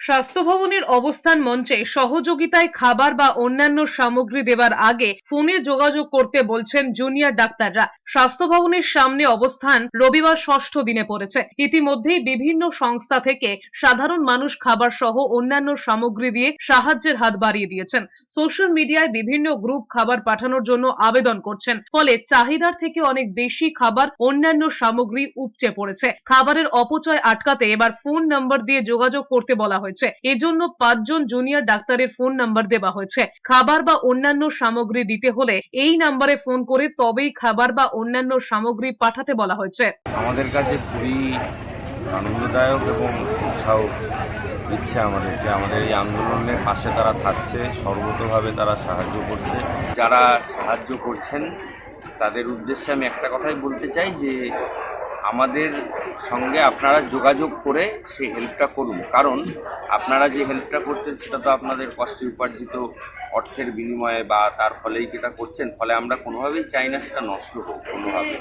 স্বাস্থ্য ভবনের অবস্থান মঞ্চে সহযোগিতায় খাবার বা অন্যান্য সামগ্রী দেওয়ার আগে ফোনে যোগাযোগ করতে বলছেন জুনিয়র ডাক্তাররা। স্বাস্থ্য ভবনের সামনে অবস্থান রবিবার ষষ্ঠ দিনে পড়েছে। ইতিমধ্যেই বিভিন্ন সংস্থা থেকে সাধারণ মানুষ খাবার সহ অন্যান্য সামগ্রী দিয়ে সাহায্যের হাত বাড়িয়ে দিয়েছেন। সোশ্যাল মিডিয়ায় বিভিন্ন গ্রুপ খাবার পাঠানোর জন্য আবেদন করছেন, ফলে চাহিদার থেকে অনেক বেশি খাবার অন্যান্য সামগ্রী উপচে পড়েছে। খাবারের অপচয় আটকাতে এবার ফোন নম্বর দিয়ে যোগাযোগ করতে বলা হয়েছে। এজন্য 5 জন জুনিয়র ডাক্তারের ফোন নাম্বার দেওয়া হয়েছে। খাবার বা অন্যান্য সামগ্রী দিতে হলে এই নাম্বারে ফোন করে তবেই খাবার বা অন্যান্য সামগ্রী পাঠাতে বলা হয়েছে। আমাদের কাছে খুবই আনন্দদায়ক এবং উৎসাহ দিচ্ছে আমাদেরকে। আমাদের এই আন্দোলনের পাশে তারা থাকছে, সর্বতভাবে তারা সাহায্য করছে। যারা সাহায্য করছেন তাদের উদ্দেশ্যে আমি একটা কথাই বলতে চাই যে আমাদের সঙ্গে আপনারা যোগাযোগ করে সেই হেল্পটা করুন, কারণ আপনারা যে হেল্পটা করছেন সেটা তো আপনাদের কষ্টে উপার্জিত অর্থের বিনিময়ে বা তার ফলেই যেটা করছেন, ফলে আমরা কোনোভাবেই চাই না সেটা নষ্ট হোক কোনোভাবে।